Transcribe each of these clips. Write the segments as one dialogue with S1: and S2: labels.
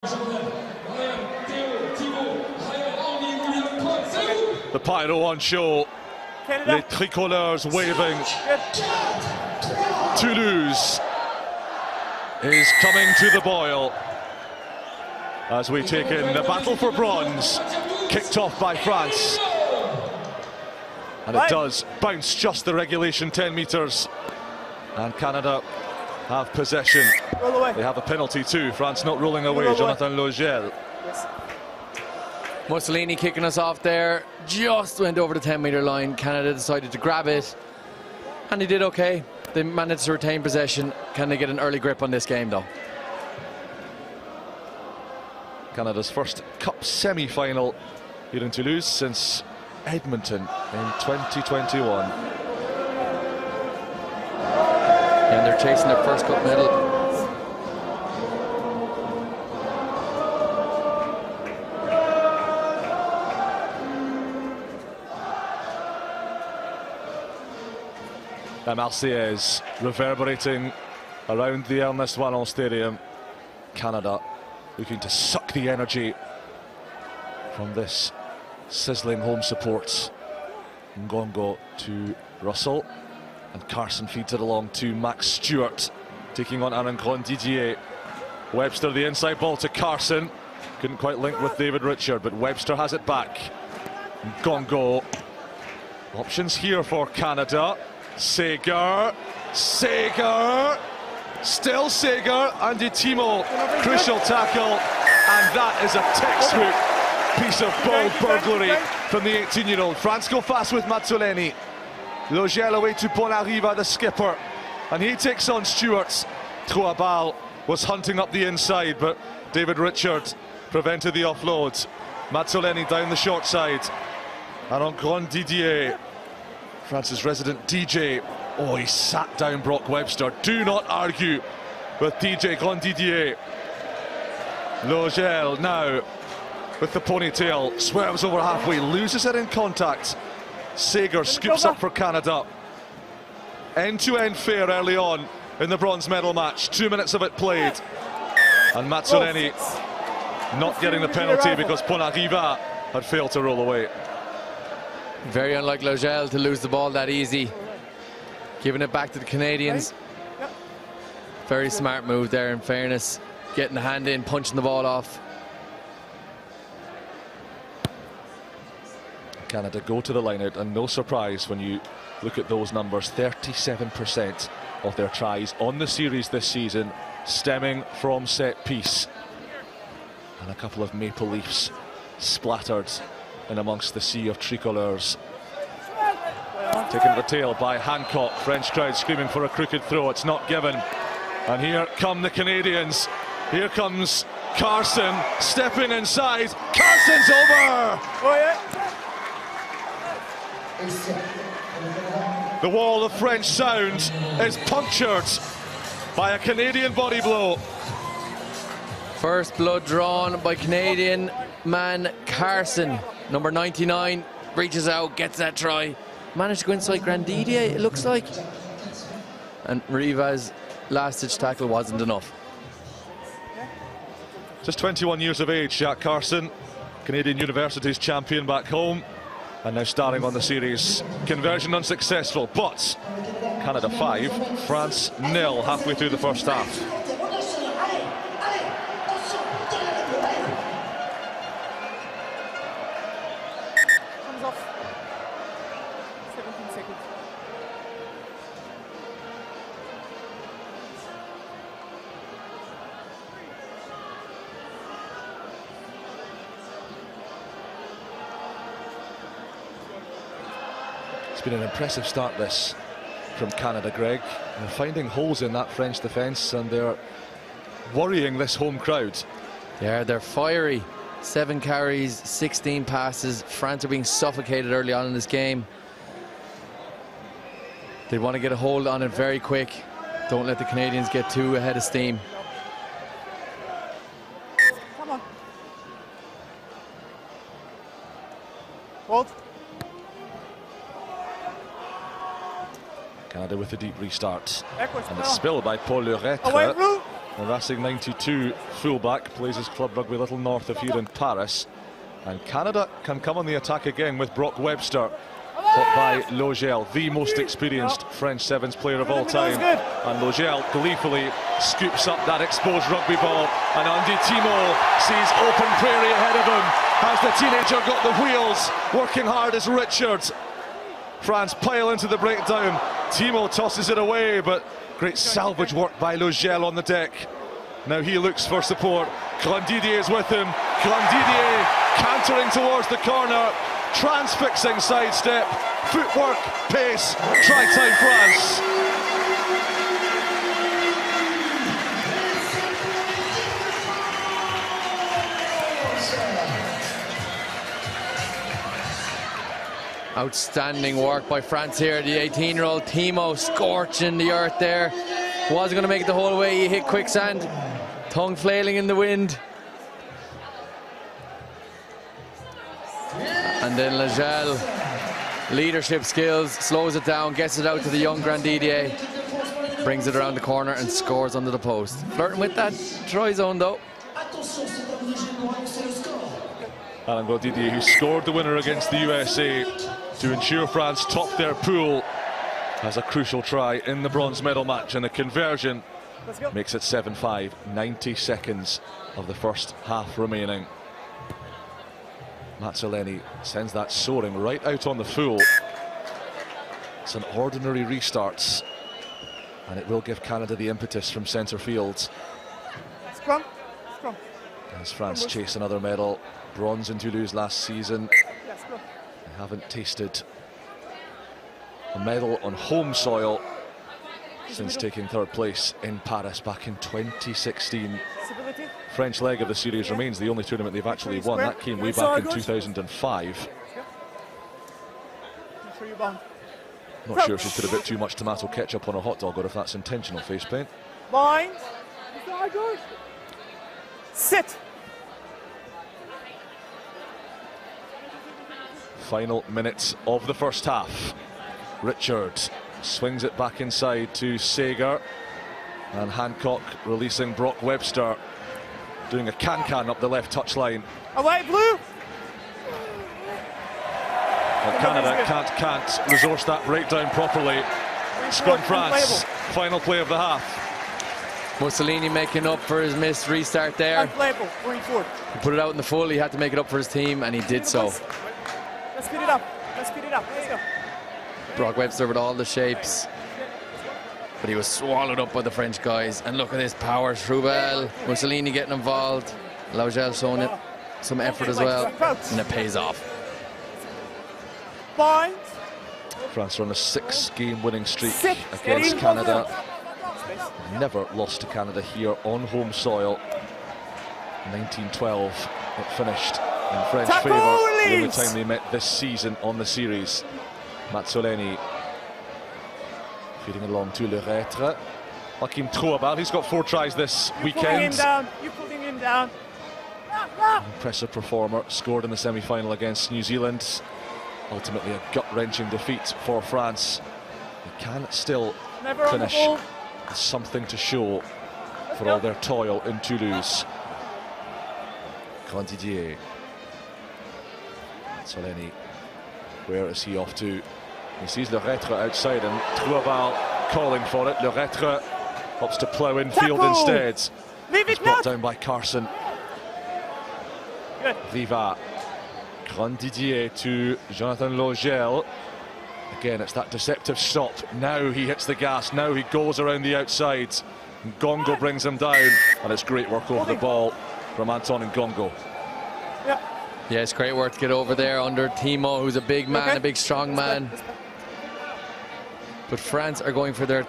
S1: The pyro on show. Les tricolores waving. Toulouse is coming to the boil as we take in the battle for bronze, kicked off by France. And it does bounce just the regulation 10 metres. And Canada have possession. They have a penalty too. France not rolling away. Jonathan Laugel.
S2: Yes.
S3: Mussolini kicking us off there. Just went over the 10-metre line. Canada decided to grab it. And they did okay. They managed to retain possession. Can they get an early grip on this game though?
S1: Canada's first cup semi-final here in Toulouse since Edmonton in 2021.
S3: And they're chasing their first cup medal.
S1: La Marseillaise reverberating around the Ernest Wallon Stadium. Canada looking to suck the energy from this sizzling home support. Ngongo to Russell, and Carson feeds it along to Max Stewart, taking on Aaron Grandidier. Webster the inside ball to Carson, couldn't quite link with David Richard, but Webster has it back. Ngongo, options here for Canada. Sager, still Sager, Andy Timo, crucial tackle, and that is a textbook piece of ball burglary from the 18-year-old. France go fast with Mazzoleni. Laugel away to Bonariva, the skipper, and he takes on Stewart's. Trouabal was hunting up the inside, but David Richard prevented the offload. Mazzoleni down the short side, and on Grandidier, France's resident DJ. Oh, he sat down Brock Webster. Do not argue with DJ Grandidier. Laugel now with the ponytail, swerves over halfway, loses it in contact. Sager scoops up for Canada. End-to-end fair early on in the bronze medal match. 2 minutes of it played. And Mazzoleni not getting the penalty because Bonariva had failed to roll away.
S3: Very unlike Laugel to lose the ball that easy. Giving it back to the Canadians. Very smart move there, in fairness. Getting the hand in, punching the ball off.
S1: Canada go to the line out, and no surprise when you look at those numbers. 37% of their tries on the series this season stemming from set piece. And a couple of maple leafs splattered in amongst the sea of tricolores. Taken to the tail by Hancock. French crowd screaming for a crooked throw. It's not given. And here come the Canadians. Here comes Carson stepping inside. Carson's over! The wall of French sound is punctured by a Canadian body blow.
S3: First blood drawn by Canadian man Carson. Number 99 reaches out, gets that try. Managed to go inside Grandidier, it looks like. And Riva's last-ditch tackle wasn't enough.
S1: Just 21 years of age, Jack Carson, Canadian Universities champion back home, and now starting on the series. Conversion unsuccessful, but Canada 5, France 0 halfway through the first half. It's been an impressive start this from Canada, Greg. They're finding holes in that French defence, and they're worrying this home crowd.
S3: Yeah, they're fiery. 7 carries, 16 passes. France are being suffocated early on in this game. They want to get a hold on it very quick. Don't let the Canadians get too ahead of steam.
S2: Come on. Hold.
S1: Canada with a deep restart.
S2: Backwards,
S1: And the spill by Paul Lurette.
S2: Away, Blue.
S1: The Racing 92 fullback plays his club rugby a little north of here in Paris. And Canada can come on the attack again with Brock Webster, caught by Laugel, the most experienced French Sevens player of all time. And Laugel gleefully scoops up that exposed rugby ball. And Andy Timo sees open prairie ahead of him. Has the teenager got the wheels? Working hard as Richard. France pile into the breakdown. Timo tosses it away, but great salvage work by Laugel on the deck. Now he looks for support. Grandidier is with him. Grandidier cantering towards the corner. Transfixing sidestep. Footwork, pace. Try time France.
S3: Outstanding work by France here. The 18-year-old Timo scorching the earth there. Wasn't going to make it the whole way. He hit quicksand. Tongue flailing in the wind. And then Laugel, leadership skills, slows it down, gets it out to the young Grandidier. Brings it around the corner and scores under the post. Flirting with that try zone though.
S1: Alan Grandidier, who scored the winner against the USA to ensure France topped their pool, has a crucial try in the bronze medal match, and the conversion makes it 7-5. 90 seconds of the first half remaining. Mazzoleni sends that soaring right out on the full. It's an ordinary restart, and it will give Canada the impetus from centre field.
S2: Scrum. Scrum.
S1: As France chase another medal, bronze in Toulouse last season.
S2: Yeah, scrum.
S1: They haven't tasted a medal on home soil since taking third place in Paris back in 2016.
S2: Stability.
S1: French leg of the series remains the only tournament they've actually won. That came way back in 2005.
S2: Make sure you bound.
S1: Not sure if she's put a bit too much tomato ketchup on a hot dog or if that's intentional face paint.
S2: Bind. Sit.
S1: Final minutes of the first half. Richard swings it back inside to Sager, and Hancock releasing Brock Webster, doing a can-can up the left touchline.
S2: Away, blue.
S1: And Canada can't resource that breakdown properly. Scrum France, final play of the half.
S3: Mussolini making up for his missed restart there.
S2: Unplayable, going forward.
S3: He put it out in the full, he had to make it up for his team, and he did so.
S2: Let's speed it up. Let's speed it up. Let's go.
S3: Brock Webster with all the shapes, but he was swallowed up by the French guys. And look at this power, Troubel, Mussolini getting involved, Laugel showing it some effort as well, and it pays off.
S2: Bind.
S1: France are on a 6-game winning streak against Canada. Never lost to Canada here on home soil. 1912 it finished in French favour, the only time they met this season on the series. Mazzoleni feeding along to Le Retre. Joachim Troabal, he's got 4 tries this weekend.
S2: You're putting him down.
S1: Impressive performer, scored in the semi-final against New Zealand. Ultimately a gut-wrenching defeat for France. They can still finish with something to show for all their toil in Toulouse. Grandidier. Mazzoleni, where is he off to? He sees Le Retre outside and Troabal calling for it. Le Retre opts to plough infield instead. It's brought down by Carson. Riva. Grandidier to Jonathan Laugel. Again, it's that deceptive stop. Now he hits the gas. Now he goes around the outside. Ngongo brings him down. And it's great work over the ball from Anton Ngongo.
S3: Yeah, it's great work to get over there under Timo, who's a big man, a big strong man. But France are going for their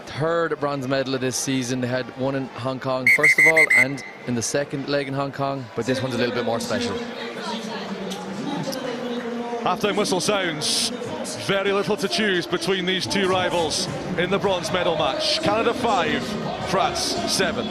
S3: 3rd bronze medal of this season. They had one in Hong Kong, first of all, and in the second leg in Hong Kong, but this one's a little bit more special.
S1: Half-time whistle sounds. Very little to choose between these two rivals in the bronze medal match. Canada 5, France 7.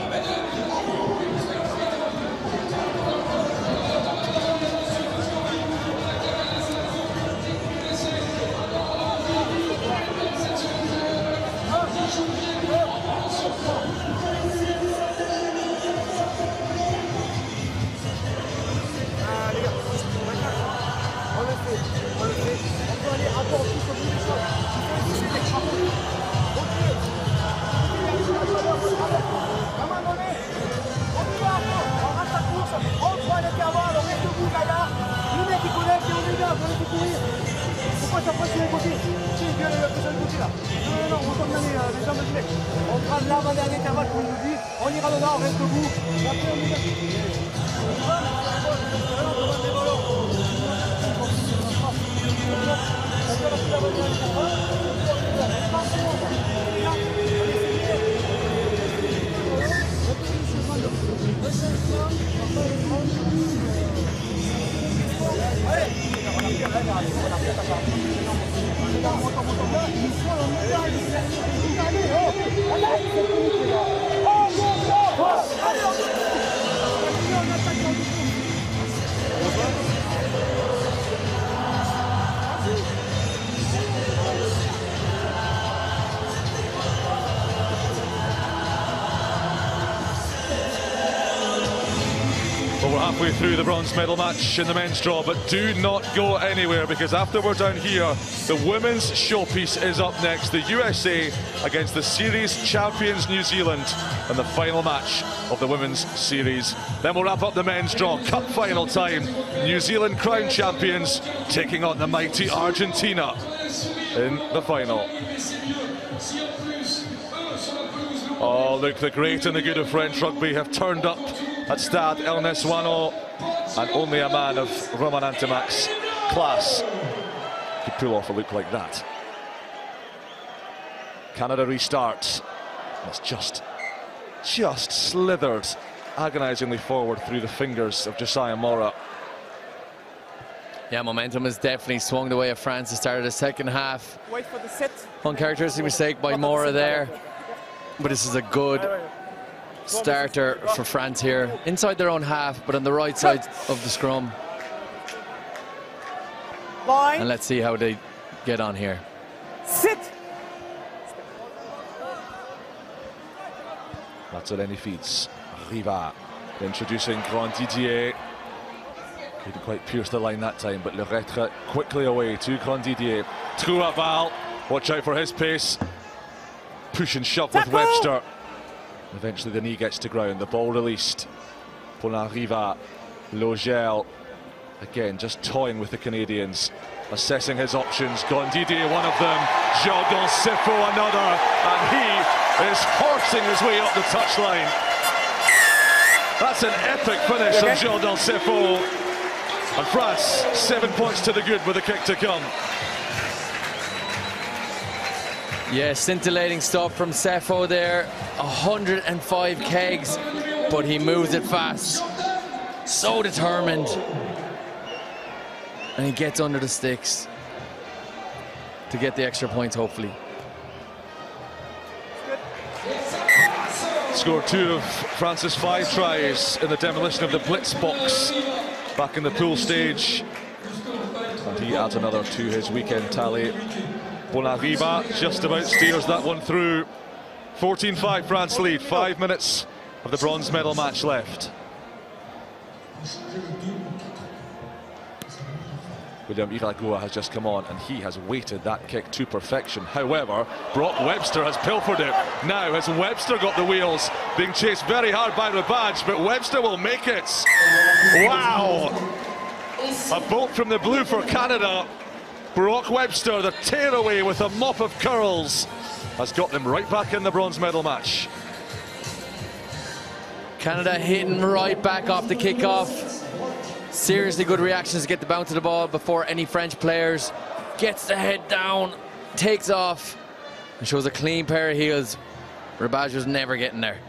S2: dois laisser courir. Pourquoi ça presse sur les côtés? Tu sais, il vient le sur le côté là. Non, non, on va bien les jambes du mec. On prend l'avant-dernier intervalle comme on nous dit. On ira dedans, on reste debout. Et après on
S1: Well, we're halfway through the bronze medal match in the men's draw, but do not go anywhere, because after we're down here, the women's showpiece is up next. The USA against the series champions New Zealand in the final match of the women's series. Then we'll wrap up the men's draw. Cup final time. New Zealand crown champions taking on the mighty Argentina in the final. Oh, look, the great and the good of French rugby have turned up at Stade Ernest Wano, and only a man of Roman Antimac's class could pull off a look like that. Canada restarts. It's just slithered agonisingly forward through the fingers of Josiah Mora.
S3: Yeah, momentum has definitely swung the way of France. It started the second half.
S2: wait for the set.
S3: Uncharacteristic mistake by Mora there. But this is a good starter for France here. Inside their own half, but on the right side of the scrum.
S2: Line.
S3: And let's see how they get on here.
S2: Sit.
S1: Mazzoleni feeds. Riva introducing Grandidier. Couldn't quite pierce the line that time, but Le Retre quickly away to Grandidier. Laugel, watch out for his pace. Push and shove with Webster. Eventually the knee gets to ground, the ball released. Riva, Laugel, again just toying with the Canadians, assessing his options. Grandidier, one of them. Jordan Sepho, another, and he is horsing his way up the touchline. That's an epic finish from Jordan Sepho. And France, 7 points to the good with a kick to come.
S3: Yeah, scintillating stuff from Sepho there. 105 kegs, but he moves it fast. So determined. And he gets under the sticks to get the extra points, hopefully.
S1: Scored 2 of France's 5 tries in the demolition of the blitz box back in the pool stage. And he adds another to his weekend tally. Riva just about steers that one through. 14-5 France lead, 5 minutes of the bronze medal match left. William Iragua has just come on, and he has weighted that kick to perfection. However, Brock Webster has pilfered it. Now has Webster got the wheels, being chased very hard by Rabadge, but Webster will make it. Wow! A bolt from the blue for Canada. Brock Webster, the tearaway with a mop of curls, has got them right back in the bronze medal match.
S3: Canada hitting right back off the kickoff. Seriously good reactions to get the bounce of the ball before any French players. Gets the head down, takes off, and shows a clean pair of heels. Rabadge was never getting there.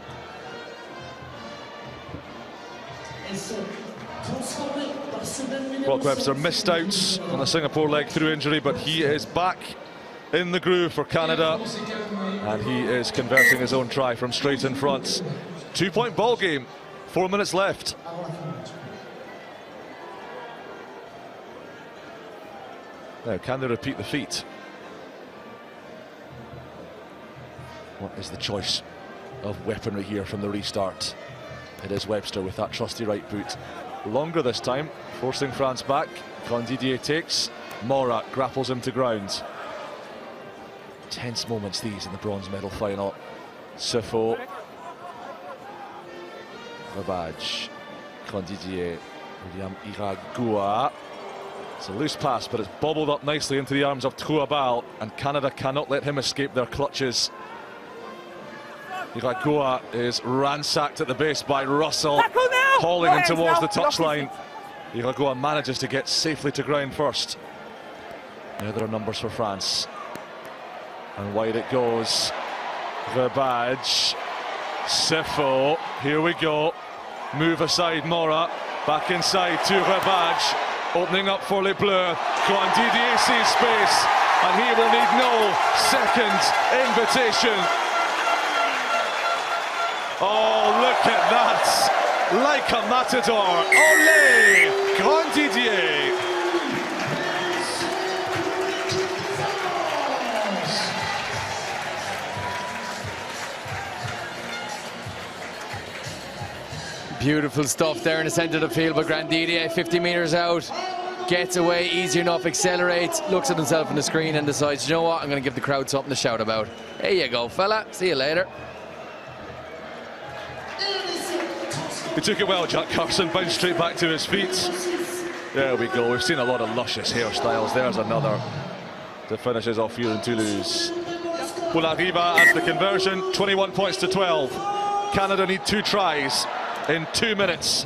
S1: Brock Webster missed out on the Singapore leg through injury, but he is back in the groove for Canada, and he is converting his own try from straight in front. 2-point ball game, 4 minutes left. Now, can they repeat the feat? What is the choice of weaponry here from the restart? It is Webster with that trusty right boot. Longer this time, forcing France back. Grandidier takes. Mora grapples him to ground. Tense moments these in the bronze medal final. Sepho. Rabadge. Grandidier. William Iragua. It's a loose pass, but it's bobbled up nicely into the arms of Toulouse, and Canada cannot let him escape their clutches. Iragoa is ransacked at the base by Russell, hauling him towards the touchline. Iragoa manages to get safely to ground first. Now there are numbers for France. And wide it goes. Verbadge. Sepho. Here we go. Move aside Mora. Back inside to Verbadge. Opening up for Les Bleus. Grandidier sees space. And he will need no second invitation. Oh, look at that. Like a matador. Olé! Grandidier.
S3: Beautiful stuff there in the centre of the field, but Grandidier, 50 metres out, gets away easy enough, accelerates, looks at himself on the screen and decides, you know what, I'm going to give the crowd something to shout about. There you go, fella. See you later.
S1: He took it well, Jack Carson, bounced straight back to his feet. There we go. We've seen a lot of luscious hairstyles. There's another that finishes off here in Toulouse. Poulariva has the conversion, 21 points to 12. Canada need 2 tries in 2 minutes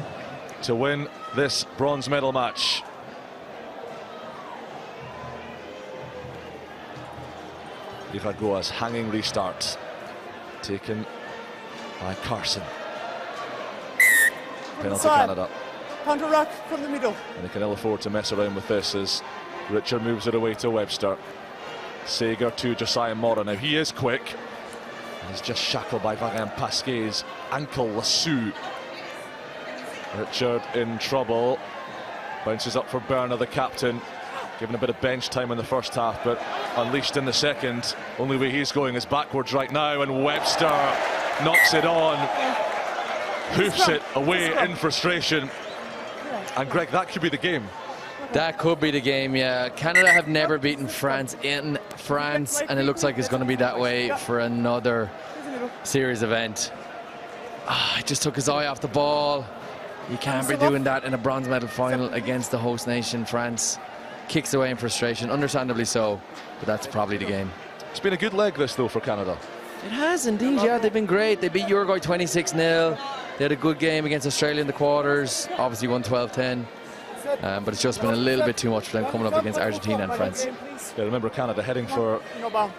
S1: to win this bronze medal match. Iragoa's hanging restart taken by Carson. Penalty Canada.
S2: Counter-ruck from the middle.
S1: And they can ill afford to mess around with this as Richard moves it away to Webster. Sager to Josiah Mora. Now he is quick. He's just shackled by Varin Pasquet's ankle lasso. Richard in trouble. Bounces up for Berner, the captain. Given a bit of bench time in the first half, but unleashed in the second. Only way he's going is backwards right now, and Webster knocks it on. Hoofs it away in frustration. And Greg, that could be the game.
S3: That could be the game, yeah. Canada have never beaten France in France, and it looks like it's going to be that way for another series event. He just took his eye off the ball. You can't be doing that in a bronze medal final against the host nation, France. Kicks away in frustration, understandably so, but that's probably the game.
S1: It's been a good leg, this, though, for Canada.
S3: It has indeed, yeah. They've been great. They beat Uruguay 26-0. They had a good game against Australia in the quarters. Obviously won 12-10. But it's just been a little bit too much for them coming up against Argentina and France.
S1: Yeah, remember Canada heading for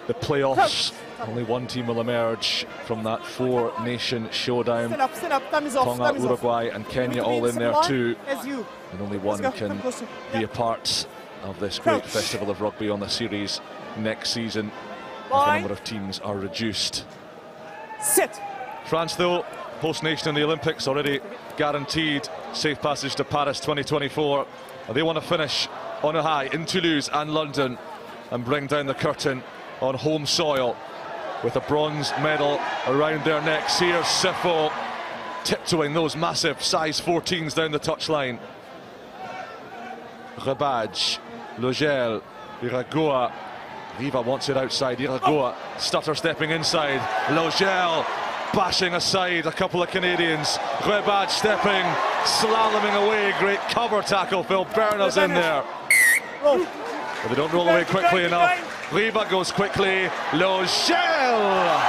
S1: the playoffs. Only one team will emerge from that 4-nation showdown. Tonga, Uruguay and Kenya all in there too. And only one can be a part of this great festival of rugby on the series next season, as the number of teams are reduced. France, though, host nation in the Olympics, already guaranteed safe passage to Paris 2024. And they want to finish on a high in Toulouse and London and bring down the curtain on home soil with a bronze medal around their necks. Here's Sepho tiptoeing those massive size 14s down the touchline. Verbadge, Laugel, Iragoa. Riva wants it outside. Iragoa stutter stepping inside. Laugel bashing aside a couple of Canadians. Verbadge stepping, slaloming away. Great cover tackle. Phil Berner's in there. But they don't roll away quickly enough. Riva goes quickly. Laugel!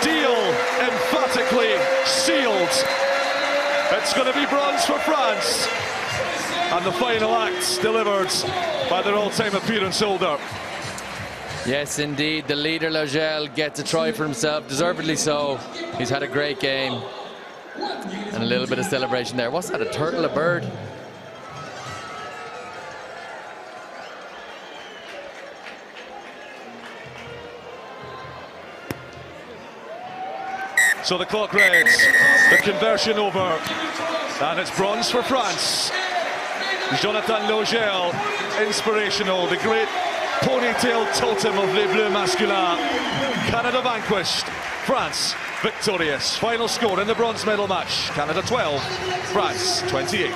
S1: Deal emphatically sealed. It's going to be bronze for France. And the final act delivered by their all-time appearance holder.
S3: Yes, indeed. The leader, Laugel, gets a try for himself, deservedly so. He's had a great game. And a little bit of celebration there. What's that, a turtle, a bird?
S1: So the clock reads, the conversion over, and it's bronze for France. Jonathan Laugel, inspirational, the great ponytail totem of Les Bleus masculin. Canada vanquished, France victorious. Final score in the bronze medal match, Canada 12, France 28.